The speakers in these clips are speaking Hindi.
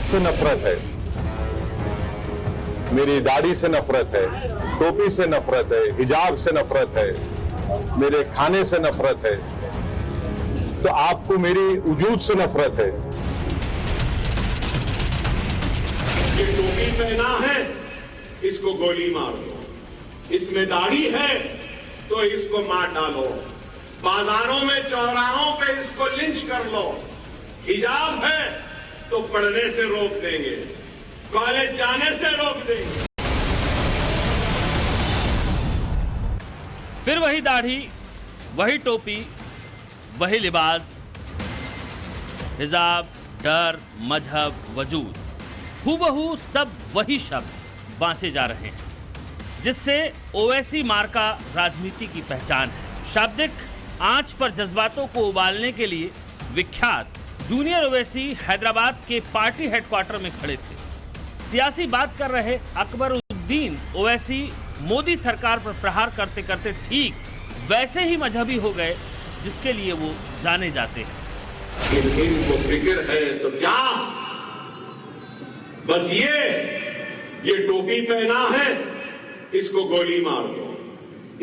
लिबास से नफरत है, मेरी दाढ़ी से नफरत है, टोपी से नफरत है, हिजाब से नफरत है, मेरे खाने से नफरत है, तो आपको मेरी वजूद से नफरत है। ये टोपी पहना है, इसको गोली मार दो। इसमें दाढ़ी है तो इसको मार डालो। बाजारों में चौराहों पे इसको लिंच कर लो। हिजाब है तो पढ़ने से रोक देंगे, कॉलेज जाने से रोक देंगे। फिर वही दाढ़ी, वही टोपी, वही लिबास, हिजाब, डर, मजहब, वजूद, हूबहू सब वही शब्द बांचे जा रहे हैं, जिससे ओवैसी मार्का राजनीति की पहचान है। शाब्दिक आंच पर जज्बातों को उबालने के लिए विख्यात जूनियर ओवैसी हैदराबाद के पार्टी हेडक्वार्टर में खड़े थे। सियासी बात कर रहे अकबरुद्दीन ओवैसी मोदी सरकार पर प्रहार करते करते ठीक वैसे ही मजहबी हो गए जिसके लिए वो जाने जाते हैं। इनको फिक्र है तो क्या, बस ये टोपी पहना है, इसको गोली मार दो।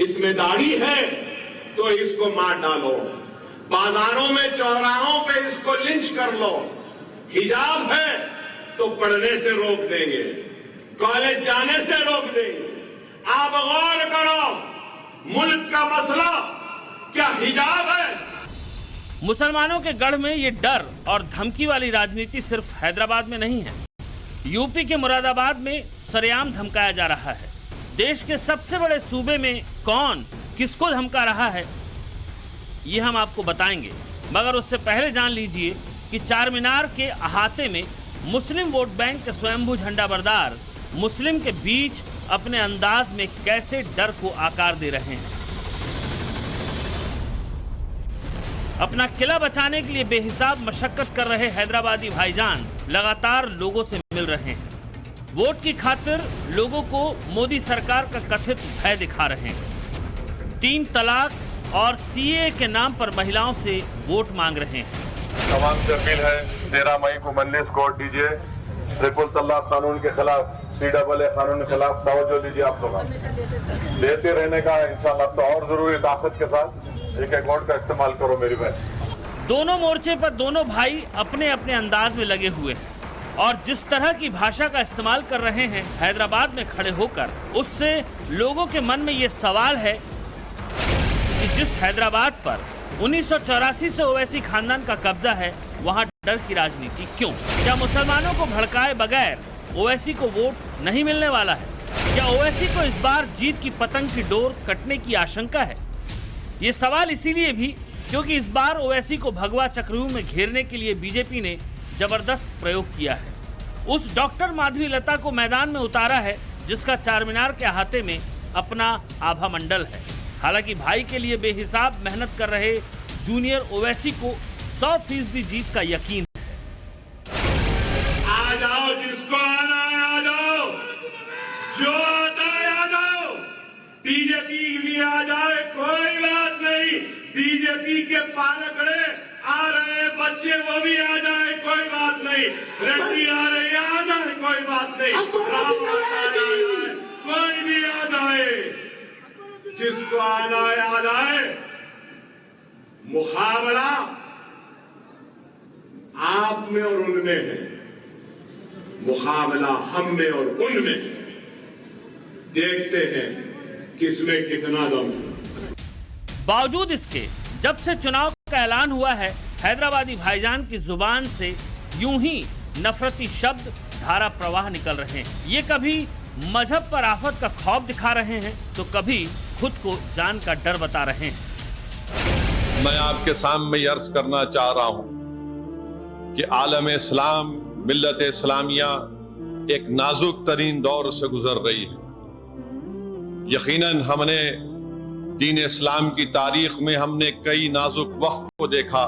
इसमें दाढ़ी है तो इसको मार डालो। बाजारों में चौराहों पे इसको लिंच कर लो। हिजाब है तो पढ़ने से रोक देंगे, कॉलेज जाने से रोक देंगे। आप गौर करो, मुल्क का मसला क्या हिजाब है? मुसलमानों के गढ़ में ये डर और धमकी वाली राजनीति सिर्फ हैदराबाद में नहीं है। यूपी के मुरादाबाद में सरेआम धमकाया जा रहा है। देश के सबसे बड़े सूबे में कौन किसको धमका रहा है, ये हम आपको बताएंगे, मगर उससे पहले जान लीजिए कि चार मीनार के अहाते में मुस्लिम वोट बैंक के स्वयंभू झंडा बरदार मुस्लिम के बीच अपने अंदाज में कैसे डर को आकार दे रहे हैं। अपना किला बचाने के लिए बेहिसाब मशक्कत कर रहे हैदराबादी भाईजान लगातार लोगों से मिल रहे हैं। वोट की खातिर लोगों को मोदी सरकार का कथित भय दिखा रहे हैं। 3 तलाक और सीए के नाम पर महिलाओं से वोट मांग रहे हैं। तमाम से अपील है, 13 मई को मजलिस कोर्ट दीजिए। ट्रिपल तलाक कानून के खिलाफ, CAA कानून के खिलाफ तवज्जो दीजिए। आप लोग देते रहने का इंशाल्लाह तो और जरूरी ताकत के साथ एक वोट का इस्तेमाल करो मेरी बहन। दोनों मोर्चे पर दोनों भाई अपने अपने अंदाज में लगे हुए हैं और जिस तरह की भाषा का इस्तेमाल कर रहे हैं हैदराबाद में खड़े होकर, उससे लोगों के मन में ये सवाल है कि जिस हैदराबाद पर 1984 से ओवैसी खानदान का कब्जा है, वहां डर की राजनीति क्यों? क्या मुसलमानों को भड़काए बगैर ओवैसी को वोट नहीं मिलने वाला है? क्या ओवैसी को इस बार जीत की पतंग की डोर कटने की आशंका है? ये सवाल इसीलिए भी क्योंकि इस बार ओवैसी को भगवा चक्रव्यूह में घेरने के लिए बीजेपी ने जबरदस्त प्रयोग किया है। उस डॉक्टर माधवी लता को मैदान में उतारा है जिसका चार मीनार के अहाते में अपना आभा मंडल है। हालांकि भाई के लिए बेहिसाब मेहनत कर रहे जूनियर ओवैसी को 100% जीत का यकीन है। आ जाओ, जिसको आना है आ जाओ, जो आता है आ जाओ। बीजेपी भी आ जाए, कोई बात नहीं। बीजेपी के पालकड़े आ रहे, बच्चे वो भी आ जाए, कोई बात नहीं। रेड्डी आ रहे, आ जाए, कोई बात नहीं। राम आ जाए, कोई भी आ जाए, जिसको आना है आ जाए। मुकाबला आप में और उनमें है, मुकाबला हम में और उनमें। देखते हैं किसमें कितना दम। बावजूद इसके जब से चुनाव का ऐलान हुआ है, हैदराबादी भाईजान की जुबान से यूं ही नफरती शब्द धारा प्रवाह निकल रहे हैं। ये कभी मजहब पर आफत का खौफ दिखा रहे हैं तो कभी खुद को जान का डर बता रहे हैं। मैं आपके सामने अर्ज करना चाह रहा हूं कि आलम इस्लाम, मिल्लत इस्लामिया एक नाजुक तरीन दौर से गुजर रही है। यकीनन हमने दीन इस्लाम की तारीख में हमने कई नाजुक वक्त को देखा।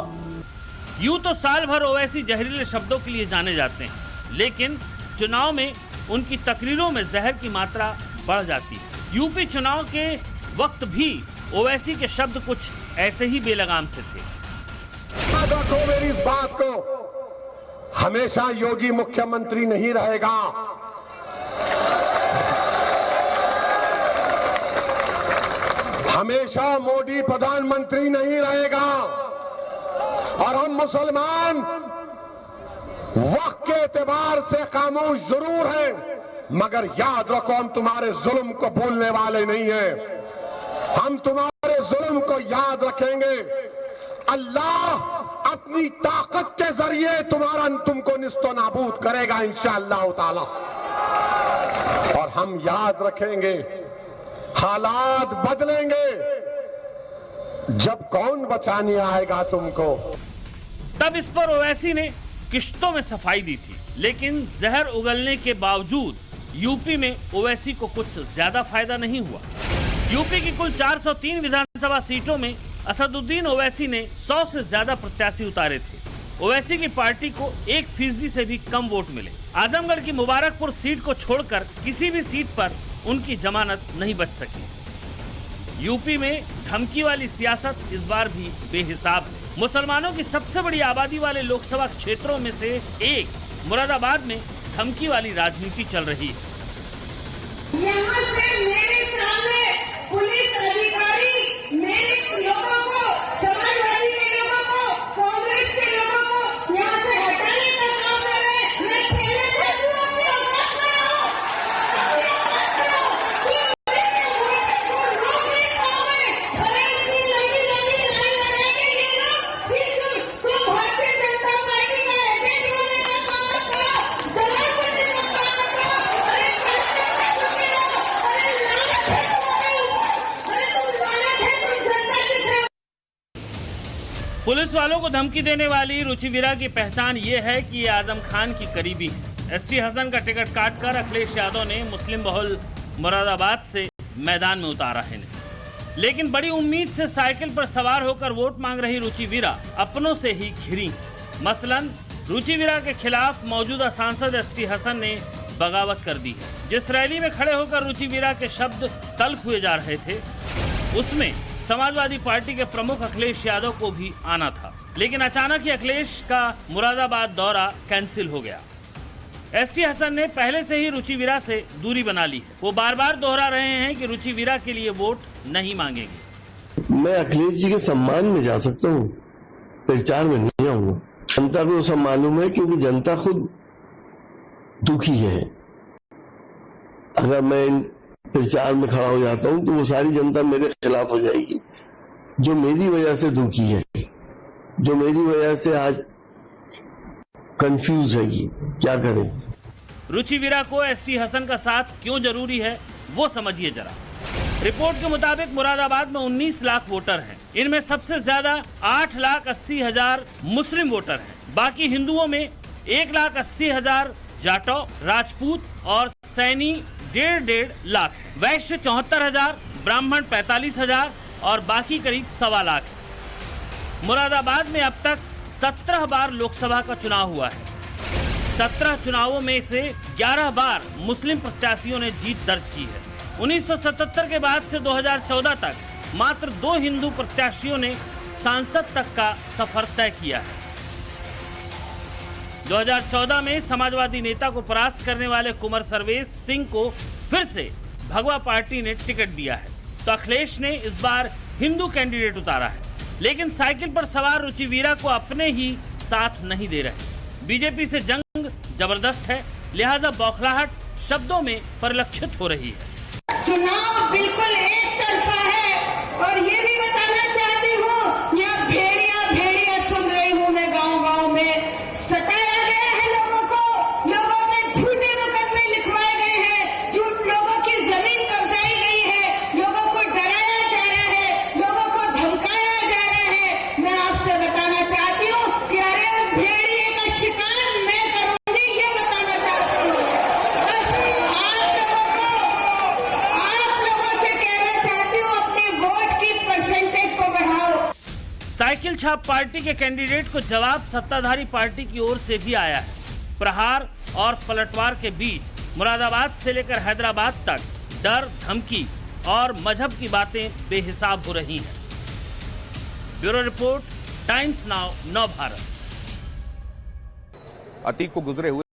यूं तो साल भर ओवैसी जहरीले शब्दों के लिए जाने जाते हैं, लेकिन चुनाव में उनकी तकरीरों में जहर की मात्रा बढ़ जाती है। यूपी चुनाव के वक्त भी ओवैसी के शब्द कुछ ऐसे ही बेलगाम से थे। रखो मेरी इस बात को, हमेशा योगी मुख्यमंत्री नहीं रहेगा। हमेशा मोदी प्रधानमंत्री नहीं रहेगा। और हम मुसलमान वक्त के एतबार से खामोश जरूर हैं, मगर याद रखो हम तुम्हारे जुल्म को भूलने वाले नहीं हैं। हम तुम्हारे जुल्म को याद रखेंगे। अल्लाह अपनी ताकत के जरिए तुमको निस्तो नाबूद करेगा इंशाअल्लाह ताला। और हम याद रखेंगे, हालात बदलेंगे जब कौन बचाने आएगा तुमको। तब इस पर ओवैसी ने किश्तों में सफाई दी थी, लेकिन जहर उगलने के बावजूद यूपी में ओवैसी को कुछ ज्यादा फायदा नहीं हुआ। यूपी की कुल 403 विधानसभा सीटों में असदुद्दीन ओवैसी ने 100 से ज्यादा प्रत्याशी उतारे थे। ओवैसी की पार्टी को 1% से भी कम वोट मिले। आजमगढ़ की मुबारकपुर सीट को छोड़कर किसी भी सीट पर उनकी जमानत नहीं बच सकी। यूपी में धमकी वाली सियासत इस बार भी बेहिसाब है। मुसलमानों की सबसे बड़ी आबादी वाले लोकसभा क्षेत्रों में से एक मुरादाबाद में धमकी वाली राजनीति चल रही है। यहाँ से मेरे सामने पुलिस अधिकारी मेरे लोगों को, समाजवादी के लोगों को, कांग्रेस के लोगों को यहाँ से हटाने का काम कर रहे हैं। मैं खेलने से पुलिस वालों को धमकी देने वाली रुचिवीरा की पहचान ये है कि ये आजम खान की करीबी है। एसटी हसन का टिकट काटकर अखिलेश यादव ने मुस्लिम बहुल मुरादाबाद से मैदान में उतारा है। लेकिन बड़ी उम्मीद से साइकिल पर सवार होकर वोट मांग रही रुचिवीरा अपनों से ही घिरी। मसलन रुचिवीरा के खिलाफ मौजूदा सांसद एसटी हसन ने बगावत कर दी है। जिस रैली में खड़े होकर रुचिवीरा के शब्द तल्ख हुए जा रहे थे, उसमें समाजवादी पार्टी के प्रमुख अखिलेश यादव को भी आना था, लेकिन अचानक ही अखिलेश का मुरादाबाद दौरा कैंसिल हो गया। एसटी हसन ने पहले से ही रुचिवीरा से दूरी बना ली है। वो बार बार दोहरा रहे हैं कि रुचिवीरा के लिए वोट नहीं मांगेंगे। मैं अखिलेश जी के सम्मान में जा सकता हूँ, प्रचार में नहीं आऊंगा। जनता को सब मालूम है, क्योंकि जनता खुद दुखी है। अगर मैं प्रचार में खड़ा हो जाता हूं तो वो सारी जनता मेरे खिलाफ हो जाएगी, जो मेरी वजह से दुखी है, जो मेरी वजह से आज कंफ्यूज है। क्या करें। रुचिवीरा को एसटी हसन का साथ क्यों जरूरी है वो समझिए जरा। रिपोर्ट के मुताबिक मुरादाबाद में 19 लाख वोटर हैं। इनमें सबसे ज्यादा 8,80,000 मुस्लिम वोटर हैं। बाकी हिंदुओं में 1,80,000 जाटो, राजपूत और सैनी 1.5 लाख, वैश्य 74,000, ब्राह्मण 45,000 और बाकी करीब 1.25 लाख। मुरादाबाद में अब तक 17 बार लोकसभा का चुनाव हुआ है। 17 चुनावों में से 11 बार मुस्लिम प्रत्याशियों ने जीत दर्ज की है। 1977 के बाद से 2014 तक मात्र 2 हिंदू प्रत्याशियों ने सांसद तक का सफर तय किया है। 2014 में समाजवादी नेता को परास्त करने वाले कुंवर सर्वेश सिंह को फिर से भगवा पार्टी ने टिकट दिया है, तो अखिलेश ने इस बार हिंदू कैंडिडेट उतारा है। लेकिन साइकिल पर सवार रुचिवीरा को अपने ही साथ नहीं दे रहे। बीजेपी से जंग जबरदस्त है, लिहाजा बौखलाहट शब्दों में परिलक्षित हो रही है। चुनाव बिल्कुल एक तरफा है। और ये भी बताना चाहती हूँ, यहाँ भेड़िया सुन रही हूँ मैं, गाँव में सताया गया है लोगों को, लोगों पे झूठे मुकदमे लिखवाए गए हैं, लोगों की जमीन कब्जाई गई है, लोगों को डराया जा रहा है, लोगों को धमकाया जा रहा है। मैं आपसे बताना चाहती हूँ कि अरे भेड़िए का शिकार मैं करूंगी, ये बताना चाहती हूँ। बस आप लोगों से कहना चाहती हूँ, अपने वोट की परसेंटेज को बढ़ाओ। साइकिल छाप पार्टी के कैंडिडेट को जवाब सत्ताधारी पार्टी की ओर से भी आया है। प्रहार और पलटवार के बीच मुरादाबाद से लेकर हैदराबाद तक डर, धमकी और मजहब की बातें बेहिसाब हो रही हैं। ब्यूरो रिपोर्ट, टाइम्स नाउ, नव भारत। अतीक को गुजरे हुए